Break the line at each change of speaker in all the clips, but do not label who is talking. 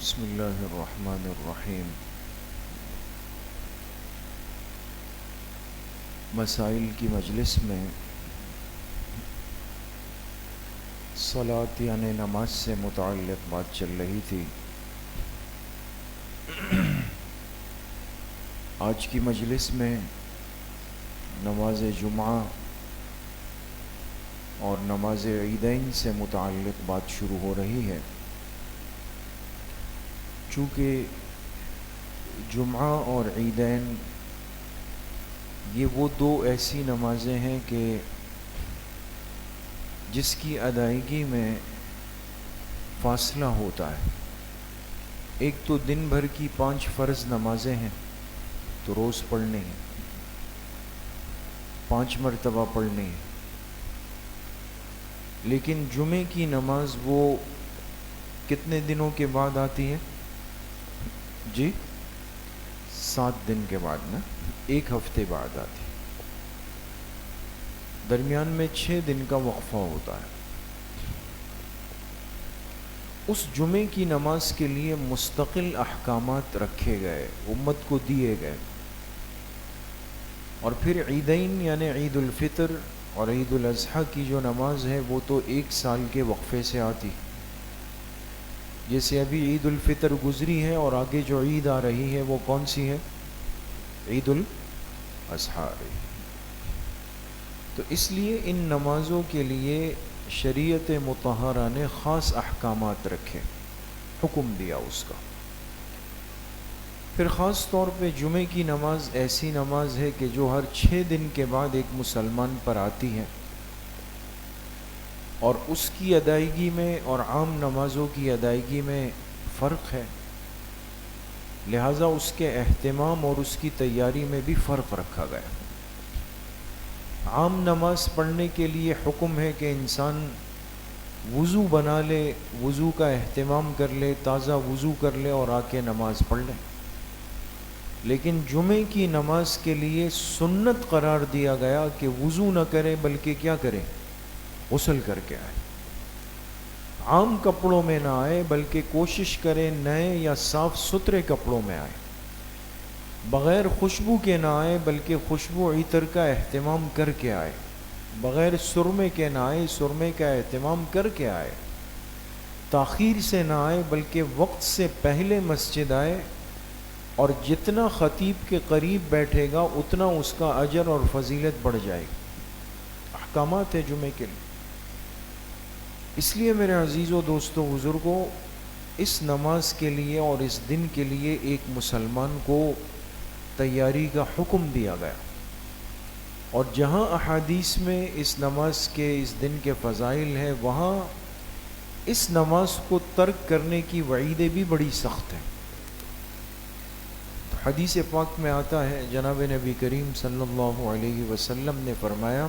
بسم اللہ الرحمن الرحیم۔ مسائل کی مجلس میں صلاۃ یعنی نماز سے متعلق بات چل رہی تھی۔ آج کی مجلس میں نماز جمعہ اور نماز عیدین سے متعلق بات شروع ہو رہی ہے۔ چونکہ جمعہ اور عیدین یہ وہ دو ایسی نمازیں ہیں کہ جس کی ادائیگی میں فاصلہ ہوتا ہے۔ ایک تو دن بھر کی 5 فرض نمازیں ہیں تو روز پڑھنی ہیں، 5 مرتبہ پڑھنی ہے، لیکن جمعے کی نماز وہ کتنے دنوں کے بعد آتی ہے؟ جی 7 دن کے بعد نا، 1 ہفتے بعد آتی ہے۔ درمیان میں 6 دن کا وقفہ ہوتا ہے۔ اس جمعے کی نماز کے لیے مستقل احکامات رکھے گئے، امت کو دیے گئے۔ اور پھر عیدین یعنی عید الفطر اور عید الاضحیٰ کی جو نماز ہے وہ تو 1 سال کے وقفے سے آتی۔ جیسے ابھی عید الفطر گزری ہے اور آگے جو عید آ رہی ہے وہ کون سی ہے؟ عید الاضحیٰ۔ تو اس لیے ان نمازوں کے لیے شریعت مطہرہ نے خاص احکامات رکھے، حکم دیا اس کا۔ پھر خاص طور پہ جمعے کی نماز ایسی نماز ہے کہ جو ہر 6 دن کے بعد ایک مسلمان پر آتی ہے، اور اس کی ادائیگی میں اور عام نمازوں کی ادائیگی میں فرق ہے، لہٰذا اس کے اہتمام اور اس کی تیاری میں بھی فرق رکھا گیا۔ عام نماز پڑھنے کے لیے حکم ہے کہ انسان وضو بنا لے، وضو کا اہتمام کر لے، تازہ وضو کر لے اور آ کے نماز پڑھ لے۔ لیکن جمعے کی نماز کے لیے سنت قرار دیا گیا کہ وضو نہ کرے بلکہ کیا کرے؟ غسل کر کے آئے۔ عام کپڑوں میں نہ آئے بلکہ کوشش کرے نئے یا صاف ستھرے کپڑوں میں آئے۔ بغیر خوشبو کے نہ آئے بلکہ خوشبو عطر کا اہتمام کر کے آئے۔ بغیر سرمے کے نہ آئے، سرمے کا اہتمام کر کے آئے۔ تاخیر سے نہ آئے بلکہ وقت سے پہلے مسجد آئے، اور جتنا خطیب کے قریب بیٹھے گا اتنا اس کا اجر اور فضیلت بڑھ جائے گی۔ احکامات ہے جمعے کے لیے۔ اس لیے میرے عزیز و دوستو بزرگوں، اس نماز کے لیے اور اس دن کے لیے ایک مسلمان کو تیاری کا حکم دیا گیا، اور جہاں احادیث میں اس نماز کے، اس دن کے فضائل ہیں، وہاں اس نماز کو ترک کرنے کی وعیدیں بھی بڑی سخت ہیں۔ حدیث پاک میں آتا ہے، جناب نبی کریم صلی اللہ علیہ وسلم نے فرمایا،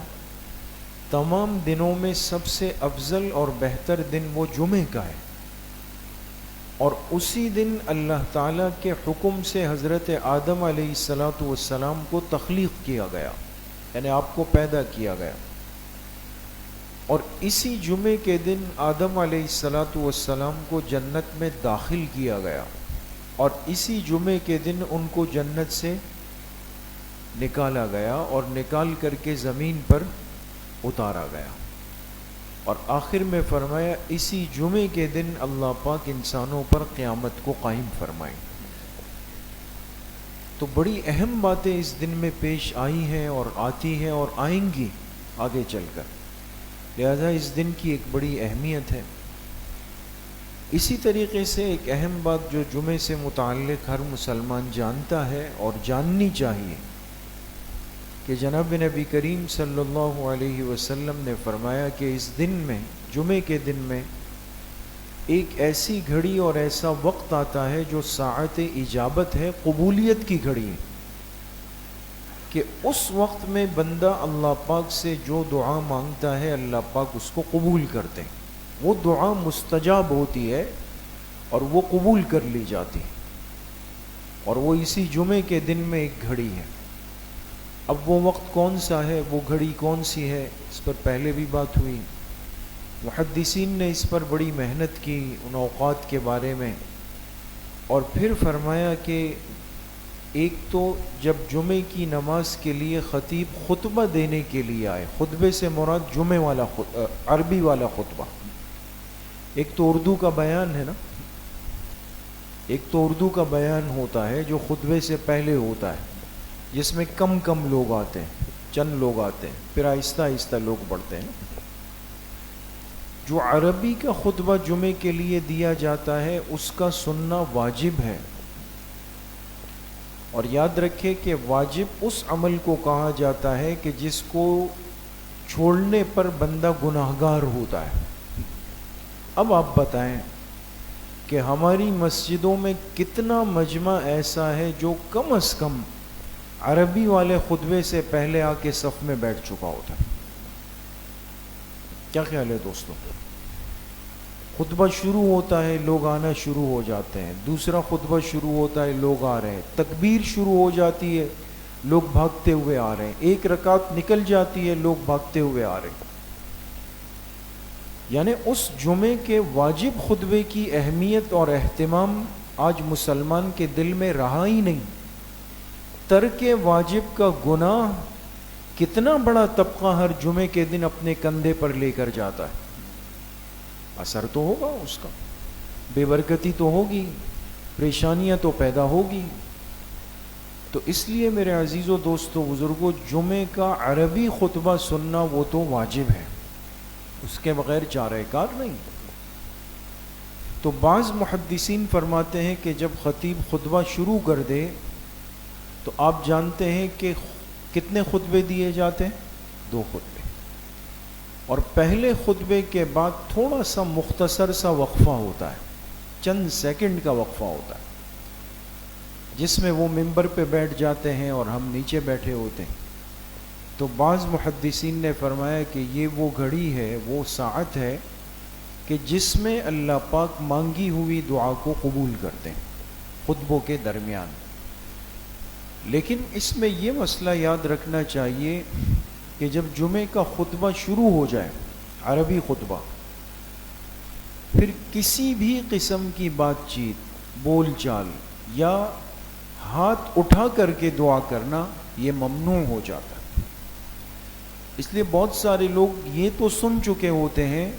تمام دنوں میں سب سے افضل اور بہتر دن وہ جمعے کا ہے، اور اسی دن اللہ تعالیٰ کے حکم سے حضرت آدم علیہ السلام کو تخلیق کیا گیا، یعنی آپ کو پیدا کیا گیا۔ اور اسی جمعے کے دن آدم علیہ السلام کو جنت میں داخل کیا گیا، اور اسی جمعے کے دن ان کو جنت سے نکالا گیا اور نکال کر کے زمین پر اتارا گیا، اور آخر میں فرمایا اسی جمعے کے دن اللہ پاک انسانوں پر قیامت کو قائم فرمائیں۔ تو بڑی اہم باتیں اس دن میں پیش آئی ہیں اور آتی ہیں اور آئیں گی آگے چل کر، لہذا اس دن کی ایک بڑی اہمیت ہے۔ اسی طریقے سے ایک اہم بات جو جمعے سے متعلق ہر مسلمان جانتا ہے اور جاننی چاہیے، کہ جناب نبی کریم صلی اللہ علیہ وسلم نے فرمایا کہ اس دن میں، جمعے کے دن میں، ایک ایسی گھڑی اور ایسا وقت آتا ہے جو ساعت اجابت ہے، قبولیت کی گھڑی ہے، کہ اس وقت میں بندہ اللہ پاک سے جو دعا مانگتا ہے اللہ پاک اس کو قبول کرتے ہیں۔ وہ دعا مستجاب ہوتی ہے اور وہ قبول کر لی جاتی ہے، اور وہ اسی جمعے کے دن میں ایک گھڑی ہے۔ اب وہ وقت کون سا ہے، وہ گھڑی کون سی ہے، اس پر پہلے بھی بات ہوئی۔ محدثین نے اس پر بڑی محنت کی، ان اوقات کے بارے میں اور پھر فرمایا کہ ایک تو جب جمعے کی نماز کے لیے خطیب خطبہ دینے کے لیے آئے، خطبے سے مراد جمعے والا عربی والا خطبہ، ایک تو اردو کا بیان ہے نا، ایک تو اردو کا بیان ہوتا ہے جو خطبے سے پہلے ہوتا ہے، جس میں کم کم لوگ آتے ہیں، چند لوگ آتے ہیں، پھر آہستہ آہستہ لوگ بڑھتے ہیں. جو عربی کا خطبہ جمعے کے لیے دیا جاتا ہے اس کا سننا واجب ہے. اور یاد رکھے کہ واجب اس عمل کو کہا جاتا ہے کہ جس کو چھوڑنے پر بندہ گناہگار ہوتا ہے. اب آپ بتائیں کہ ہماری مسجدوں میں کتنا مجمع ایسا ہے جو کم از کم عربی والے خطبے سے پہلے آ کے صف میں بیٹھ چکا ہوتا ہے. کیا خیال ہے دوستوں؟ خطبہ شروع ہوتا ہے، لوگ آنا شروع ہو جاتے ہیں، دوسرا خطبہ شروع ہوتا ہے، لوگ آ رہے ہیں، تکبیر شروع ہو جاتی ہے، لوگ بھاگتے ہوئے آ رہے ہیں، ایک رکعت نکل جاتی ہے، لوگ بھاگتے ہوئے آ رہے ہیں. یعنی اس جمعے کے واجب خطبے کی اہمیت اور اہتمام آج مسلمان کے دل میں رہا ہی نہیں. ترک واجب کا گناہ کتنا بڑا طبقہ ہر جمعے کے دن اپنے کندھے پر لے کر جاتا ہے. اثر تو ہوگا اس کا، بے برکتی تو ہوگی، پریشانیاں تو پیدا ہوگی. تو اس لیے میرے عزیزو دوستو بزرگو، جمعے کا عربی خطبہ سننا وہ تو واجب ہے، اس کے بغیر چارہ کار نہیں. تو بعض محدثین فرماتے ہیں کہ جب خطیب خطبہ شروع کر دے تو آپ جانتے ہیں کہ کتنے خطبے دیے جاتے ہیں؟ 2 خطبے. اور پہلے خطبے کے بعد تھوڑا سا مختصر سا وقفہ ہوتا ہے، چند سیکنڈ کا وقفہ ہوتا ہے، جس میں وہ ممبر پہ بیٹھ جاتے ہیں اور ہم نیچے بیٹھے ہوتے ہیں. تو بعض محدثین نے فرمایا کہ یہ وہ گھڑی ہے، وہ ساعت ہے کہ جس میں اللہ پاک مانگی ہوئی دعا کو قبول کرتے ہیں خطبوں کے درمیان. لیکن اس میں یہ مسئلہ یاد رکھنا چاہیے کہ جب جمعے کا خطبہ شروع ہو جائے، عربی خطبہ، پھر کسی بھی قسم کی بات چیت، بول چال یا ہاتھ اٹھا کر کے دعا کرنا یہ ممنوع ہو جاتا ہے. اس لیے بہت سارے لوگ یہ تو سن چکے ہوتے ہیں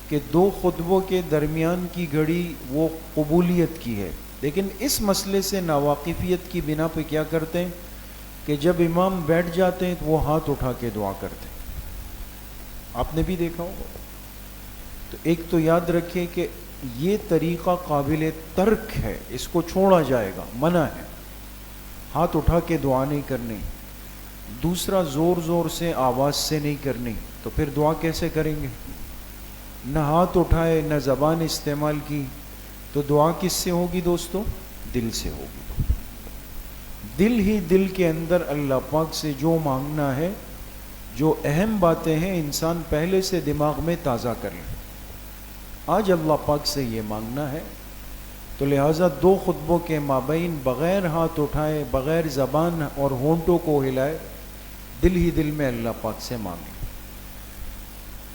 کہ 2 خطبوں کے درمیان کی گھڑی وہ قبولیت کی ہے، لیکن اس مسئلے سے ناواقفیت کی بنا پہ کیا کرتے ہیں کہ جب امام بیٹھ جاتے ہیں تو وہ ہاتھ اٹھا کے دعا کرتے ہیں. آپ نے بھی دیکھا ہوگا. تو ایک تو یاد رکھیں کہ یہ طریقہ قابل ترک ہے، اس کو چھوڑا جائے گا، منع ہے، ہاتھ اٹھا کے دعا نہیں کرنی. دوسرا، زور زور سے آواز سے نہیں کرنی. تو پھر دعا کیسے کریں گے؟ نہ ہاتھ اٹھائے نہ زبان استعمال کی، تو دعا کس سے ہوگی دوستو؟ دل سے ہوگی. دل ہی دل کے اندر اللہ پاک سے جو مانگنا ہے، جو اہم باتیں ہیں، انسان پہلے سے دماغ میں تازہ کر لے. آج اللہ پاک سے یہ مانگنا ہے، تو لہٰذا 2 خطبوں کے مابین بغیر ہاتھ اٹھائے، بغیر زبان اور ہونٹوں کو ہلائے، دل ہی دل میں اللہ پاک سے مانگے.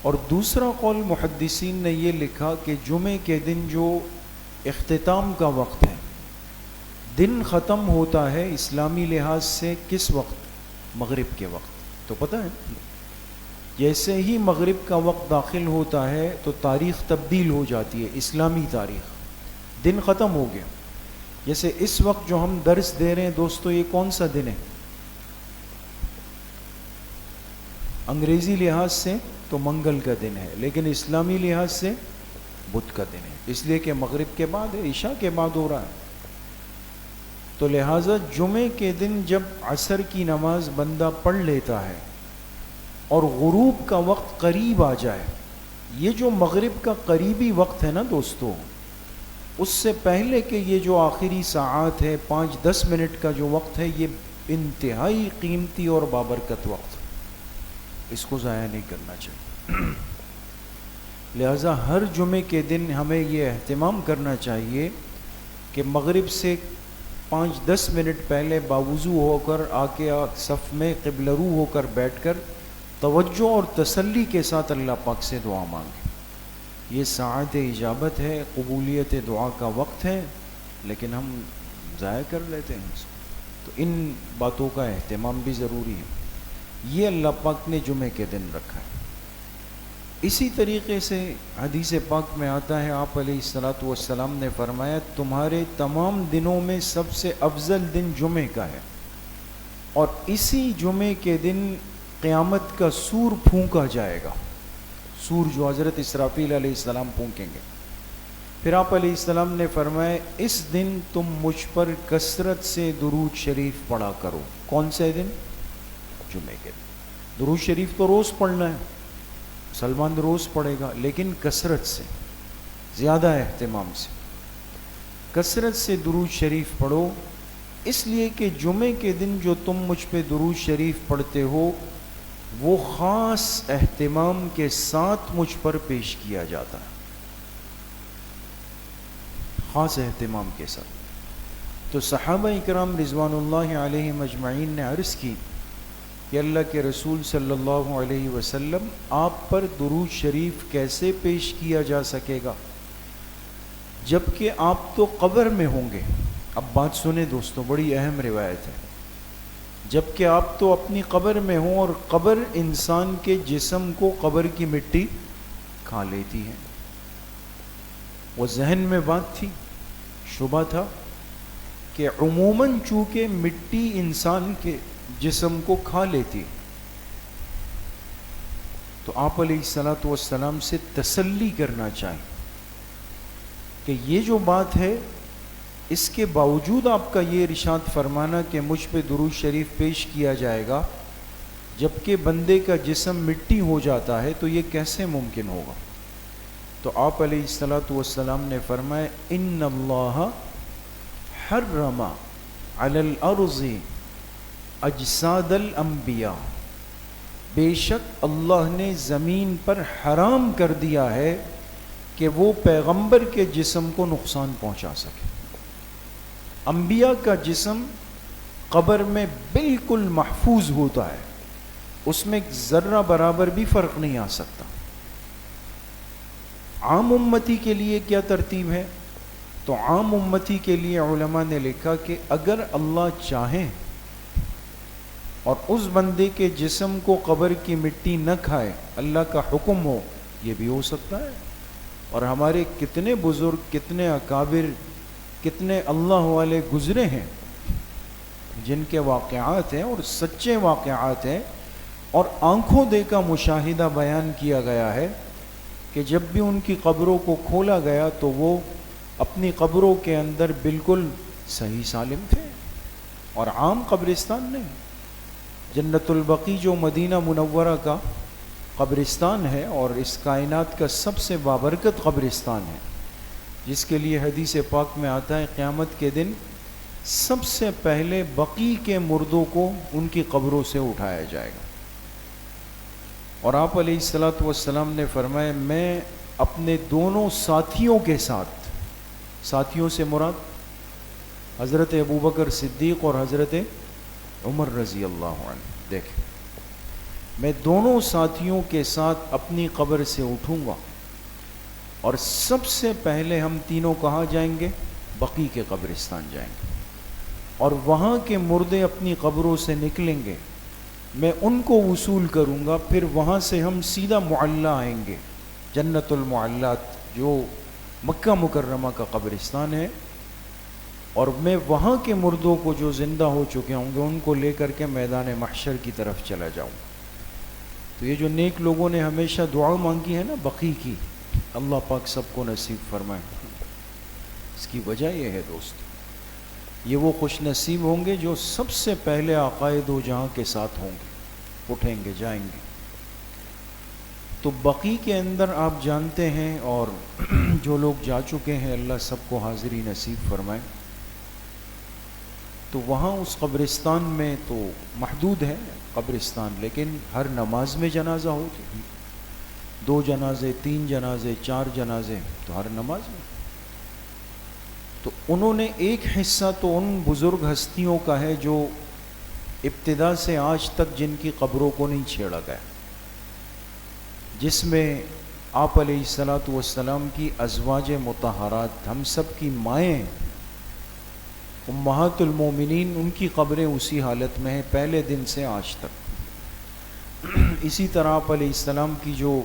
اور دوسرا قول محدثین نے یہ لکھا کہ جمعے کے دن جو اختتام کا وقت ہے، دن ختم ہوتا ہے اسلامی لحاظ سے کس وقت؟ مغرب کے وقت. تو پتہ ہے جیسے ہی مغرب کا وقت داخل ہوتا ہے تو تاریخ تبدیل ہو جاتی ہے، اسلامی تاریخ، دن ختم ہو گیا. جیسے اس وقت جو ہم درس دے رہے ہیں دوستو، یہ کون سا دن ہے؟ انگریزی لحاظ سے تو منگل کا دن ہے، لیکن اسلامی لحاظ سے بدھ کا دن ہے، اس لیے کہ مغرب کے بعد ہے، عشاء کے بعد ہو رہا ہے. تو لہٰذا جمعے کے دن جب عصر کی نماز بندہ پڑھ لیتا ہے اور غروب کا وقت قریب آ جائے، یہ جو مغرب کا قریبی وقت ہے نا دوستو، اس سے پہلے کہ یہ جو آخری ساعات ہے، 5-10 منٹ کا جو وقت ہے، یہ انتہائی قیمتی اور بابرکت وقت ہے، اس کو ضائع نہیں کرنا چاہیے. لہذا ہر جمعے کے دن ہمیں یہ اہتمام کرنا چاہیے کہ مغرب سے 5-10 منٹ پہلے باوضو ہو کر آ کے صف میں قبلہ رو ہو کر بیٹھ کر توجہ اور تسلی کے ساتھ اللہ پاک سے دعا مانگیں. یہ ساعت اجابت ہے، قبولیت دعا کا وقت ہے. لیکن ہم ضائع کر لیتے ہیں اس کو. تو ان باتوں کا اہتمام بھی ضروری ہے. یہ اللہ پاک نے جمعے کے دن رکھا ہے. اسی طریقے سے حدیث پاک میں آتا ہے، آپ علیہ الصلاۃ والسلام نے فرمایا تمہارے تمام دنوں میں سب سے افضل دن جمعے کا ہے، اور اسی جمعے کے دن قیامت کا سور پھونکا جائے گا. سور جو حضرت اسرافیل علیہ السلام پھونکیں گے. پھر آپ علیہ السلام نے فرمایا اس دن تم مجھ پر کثرت سے درود شریف پڑھا کرو. کون سے دن؟ جمعے کے دن. درود شریف تو روز پڑھنا ہے، مسلمان روز پڑھے گا، لیکن کثرت سے، زیادہ اہتمام سے. کثرت سے درود شریف پڑھو، اس لیے کہ جمعے کے دن جو تم مجھ پہ درود شریف پڑھتے ہو وہ خاص اہتمام کے ساتھ مجھ پر پیش کیا جاتا ہے، خاص اہتمام کے ساتھ. تو صحابہ اکرام رضوان اللہ علیہم اجمعین نے عرض کی کہ اللہ کے رسول صلی اللہ علیہ وسلم آپ پر درود شریف کیسے پیش کیا جا سکے گا جبکہ آپ تو قبر میں ہوں گے. اب بات سنیں دوستو، بڑی اہم روایت ہے. جبکہ آپ تو اپنی قبر میں ہوں، اور قبر انسان کے جسم کو قبر کی مٹی کھا لیتی ہے. وہ ذہن میں بات تھی، شبہ تھا کہ عموماً چونکہ مٹی انسان کے جسم کو کھا لیتی، تو آپ علیہ الصلاۃ والسلام سے تسلی کرنا چاہیں کہ یہ جو بات ہے، اس کے باوجود آپ کا یہ ارشاد فرمانا کہ مجھ پہ درود شریف پیش کیا جائے گا جبکہ بندے کا جسم مٹی ہو جاتا ہے، تو یہ کیسے ممکن ہوگا؟ تو آپ علیہ الصلاۃ والسلام نے فرمایا ان اللہ حرم علی الارض اجساد الانبیاء، بے شک اللہ نے زمین پر حرام کر دیا ہے کہ وہ پیغمبر کے جسم کو نقصان پہنچا سکے. انبیاء کا جسم قبر میں بالکل محفوظ ہوتا ہے، اس میں ذرہ برابر بھی فرق نہیں آ سکتا. عام امتی کے لیے کیا ترتیب ہے؟ تو عام امتی کے لیے علماء نے لکھا کہ اگر اللہ چاہے اور اس بندے کے جسم کو قبر کی مٹی نہ کھائے، اللہ کا حکم ہو، یہ بھی ہو سکتا ہے. اور ہمارے کتنے بزرگ، کتنے اکابر، کتنے اللہ والے گزرے ہیں جن کے واقعات ہیں اور سچے واقعات ہیں، اور آنکھوں دیکھا مشاہدہ بیان کیا گیا ہے کہ جب بھی ان کی قبروں کو کھولا گیا تو وہ اپنی قبروں کے اندر بالکل صحیح سالم تھے. اور عام قبرستان نہیں، جنت البقیع جو مدینہ منورہ کا قبرستان ہے اور اس کائنات کا سب سے بابرکت قبرستان ہے، جس کے لیے حدیث پاک میں آتا ہے قیامت کے دن سب سے پہلے بقیع کے مردوں کو ان کی قبروں سے اٹھایا جائے گا. اور آپ علیہ الصلاۃ والسلام نے فرمایا میں اپنے دونوں ساتھیوں کے ساتھ، ساتھیوں سے مراد حضرت ابوبکر صدیق اور حضرت عمر رضی اللہ عنہ، دیکھیں میں دونوں ساتھیوں کے ساتھ اپنی قبر سے اٹھوں گا اور سب سے پہلے ہم تینوں کہاں جائیں گے؟ بقیع کے قبرستان جائیں گے، اور وہاں کے مردے اپنی قبروں سے نکلیں گے، میں ان کو وصول کروں گا، پھر وہاں سے ہم سیدھا معلیٰ آئیں گے، جنت المعلیٰ جو مکہ مکرمہ کا قبرستان ہے، اور میں وہاں کے مردوں کو جو زندہ ہو چکے ہوں گے ان کو لے کر کے میدان محشر کی طرف چلا جاؤں. تو یہ جو نیک لوگوں نے ہمیشہ دعا مانگی ہے نا بقیع کی، اللہ پاک سب کو نصیب فرمائے. اس کی وجہ یہ ہے دوست، یہ وہ خوش نصیب ہوں گے جو سب سے پہلے آقائے دو جہاں کے ساتھ ہوں گے، اٹھیں گے، جائیں گے. تو بقیع کے اندر آپ جانتے ہیں، اور جو لوگ جا چکے ہیں اللہ سب کو حاضری نصیب فرمائے. تو وہاں اس قبرستان میں تو محدود ہے قبرستان، لیکن ہر نماز میں جنازہ ہوتی، 2 جنازے، 3 جنازے، 4 جنازے، تو ہر نماز میں. تو انہوں نے ایک حصہ تو ان بزرگ ہستیوں کا ہے جو ابتدا سے آج تک جن کی قبروں کو نہیں چھیڑا گیا، جس میں آپ علیہ الصلاۃ والسلام کی ازواج مطہرات، ہم سب کی مائیں امہات المومنین ان کی قبریں اسی حالت میں ہیں پہلے دن سے آج تک. اسی طرح آپ علیہ السلام کی جو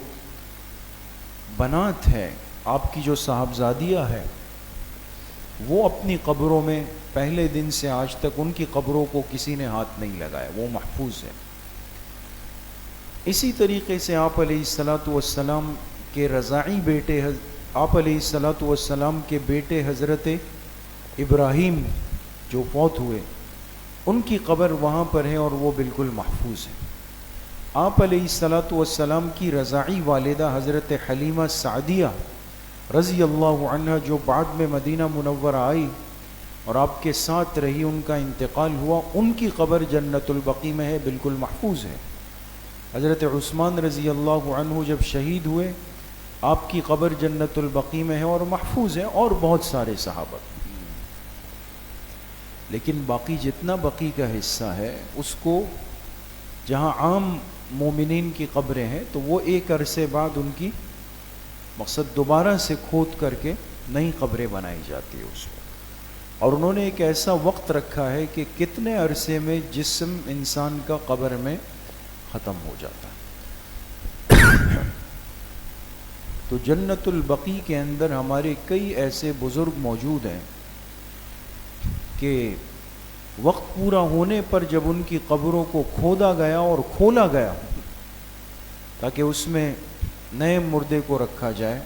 بنات ہے، آپ کی جو صاحبزادیہ ہے، وہ اپنی قبروں میں پہلے دن سے آج تک ان کی قبروں کو کسی نے ہاتھ نہیں لگایا، وہ محفوظ ہے. اسی طریقے سے آپ علیہ الصلاۃ والسلام کے رضاعی بیٹے، آپ علیہ الصلاۃ والسلام کے بیٹے حضرت ابراہیم جو فوت ہوئے، ان کی قبر وہاں پر ہے اور وہ بالکل محفوظ ہے. آپ علیہ الصلاۃ والسلام کی رضاعی والدہ حضرت حلیمہ سعدیہ رضی اللہ عنہ جو بعد میں مدینہ منورہ آئی اور آپ کے ساتھ رہی، ان کا انتقال ہوا، ان کی قبر جنت البقیع میں ہے، بالکل محفوظ ہے. حضرت عثمان رضی اللہ عنہ جب شہید ہوئے، آپ کی قبر جنت البقیع میں ہے اور محفوظ ہے، اور بہت سارے صحابہ. لیکن باقی جتنا بقیع کا حصہ ہے اس کو جہاں عام مومنین کی قبریں ہیں تو وہ ایک عرصے بعد ان کی مقصد دوبارہ سے کھود کر کے نئی قبریں بنائی جاتی ہے اس کو. اور انہوں نے ایک ایسا وقت رکھا ہے کہ کتنے عرصے میں جسم انسان کا قبر میں ختم ہو جاتا ہے. تو جنت البقیع کے اندر ہمارے کئی ایسے بزرگ موجود ہیں کہ وقت پورا ہونے پر جب ان کی قبروں کو کھودا گیا اور کھولا گیا تاکہ اس میں نئے مردے کو رکھا جائے،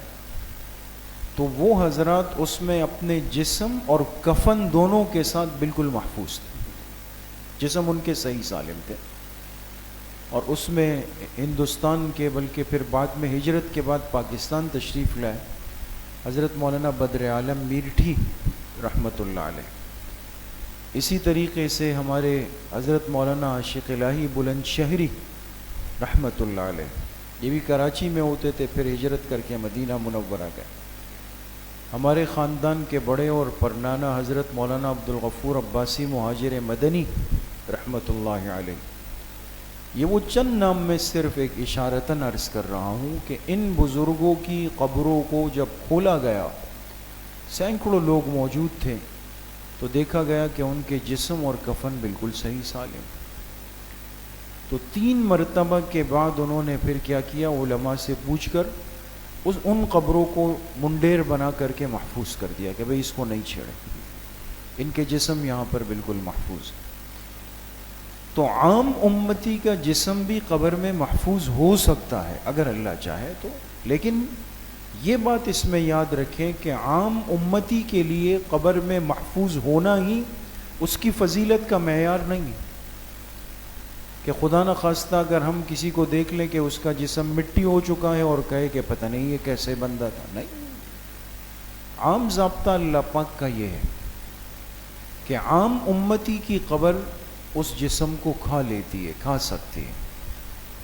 تو وہ حضرات اس میں اپنے جسم اور کفن دونوں کے ساتھ بالکل محفوظ تھے. جسم ان کے صحیح سالم تھے، اور اس میں ہندوستان کے بلکہ پھر بعد میں ہجرت کے بعد پاکستان تشریف لائے حضرت مولانا بدر عالم میرٹھی رحمۃ اللہ علیہ. اسی طریقے سے ہمارے حضرت مولانا عاشق الہی بلند شہری رحمۃ اللہ علیہ، یہ بھی کراچی میں ہوتے تھے، پھر ہجرت کر کے مدینہ منورہ گئے. ہمارے خاندان کے بڑے اور پرنانا حضرت مولانا عبدالغفور عباسی مہاجر مدنی رحمۃ اللہ علیہ. یہ وہ چند نام میں صرف ایک اشارتاً عرض کر رہا ہوں کہ ان بزرگوں کی قبروں کو جب کھولا گیا، سینکڑوں لوگ موجود تھے، تو دیکھا گیا کہ ان کے جسم اور کفن بالکل صحیح سالم. تو 3 مرتبہ کے بعد انہوں نے پھر کیا کیا، علماء سے پوچھ کر ان قبروں کو منڈیر بنا کر کے محفوظ کر دیا کہ بھئی اس کو نہیں چھیڑے، ان کے جسم یہاں پر بالکل محفوظ. تو عام امتی کا جسم بھی قبر میں محفوظ ہو سکتا ہے اگر اللہ چاہے تو، لیکن یہ بات اس میں یاد رکھیں کہ عام امتی کے لیے قبر میں محفوظ ہونا ہی اس کی فضیلت کا معیار نہیں ہے. کہ خدا نخواستہ اگر ہم کسی کو دیکھ لیں کہ اس کا جسم مٹی ہو چکا ہے اور کہے کہ پتہ نہیں یہ کیسے بندہ تھا، نہیں. عام ضابطہ اللہ پاک کا یہ ہے کہ عام امتی کی قبر اس جسم کو کھا لیتی ہے، کھا سکتی ہے.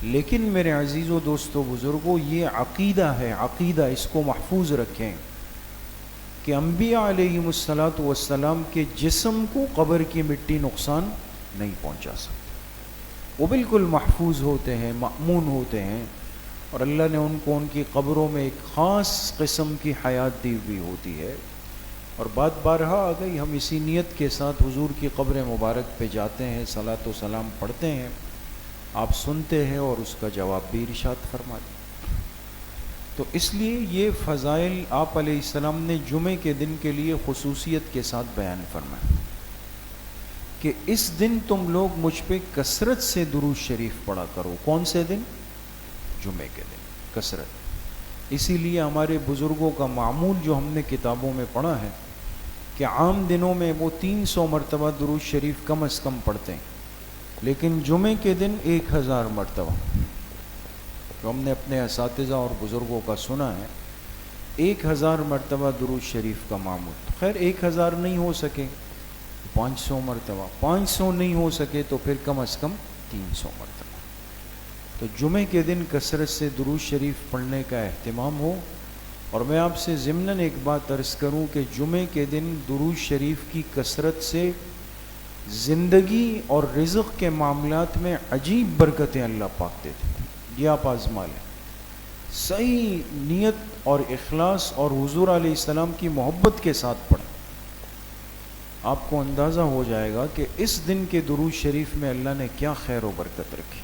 لیکن میرے عزیزو دوستو بزرگوں، یہ عقیدہ ہے، عقیدہ اس کو محفوظ رکھیں کہ انبیاء علیہم الصلاۃ والسلام کے جسم کو قبر کی مٹی نقصان نہیں پہنچا سکتی. وہ بالکل محفوظ ہوتے ہیں، مأمون ہوتے ہیں، اور اللہ نے ان کو ان کی قبروں میں ایک خاص قسم کی حیات دی ہوئی ہوتی ہے. اور بات بارہا آ گئی، ہم اسی نیت کے ساتھ حضور کی قبر مبارک پہ جاتے ہیں، صلاۃ و سلام پڑھتے ہیں، آپ سنتے ہیں اور اس کا جواب بھی ارشاد فرماتے. تو اس لیے یہ فضائل آپ علیہ السلام نے جمعے کے دن کے لیے خصوصیت کے ساتھ بیان فرمایا کہ اس دن تم لوگ مجھ پہ کثرت سے درود شریف پڑھا کرو. کون سے دن؟ جمعے کے دن کثرت. اسی لیے ہمارے بزرگوں کا معمول جو ہم نے کتابوں میں پڑھا ہے کہ عام دنوں میں وہ 300 مرتبہ درود شریف کم از کم پڑھتے ہیں، لیکن جمعے کے دن 1000 مرتبہ، جو ہم نے اپنے اساتذہ اور بزرگوں کا سنا ہے، 1000 مرتبہ درود شریف کا معمول. خیر 1000 نہیں ہو سکے 500 مرتبہ، 500 نہیں ہو سکے تو پھر کم از کم 300 مرتبہ. تو جمعے کے دن کثرت سے درود شریف پڑھنے کا اہتمام ہو. اور میں آپ سے ضمناً ایک بات عرض کروں کہ جمعے کے دن درود شریف کی کثرت سے زندگی اور رزق کے معاملات میں عجیب برکتیں اللہ پاک دیتے ہیں. یہ آپ آزما لیں، صحیح نیت اور اخلاص اور حضور علیہ السلام کی محبت کے ساتھ پڑھیں. آپ کو اندازہ ہو جائے گا کہ اس دن کے درود شریف میں اللہ نے کیا خیر و برکت رکھی.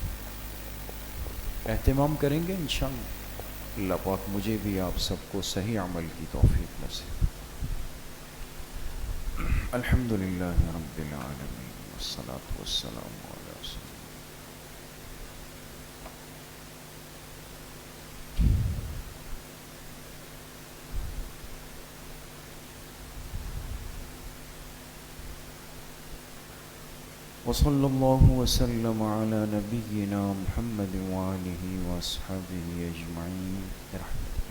اہتمام کریں گے انشاءاللہ. اللہ پاک مجھے بھی آپ سب کو صحیح عمل کی توفیق نصیب. الحمدللہ رب العالمین والصلاة والسلام علی رسول. وصلی اللہ وسلم علی نبینا محمد وآلہ واصحابہ اجمعین برحمتہ.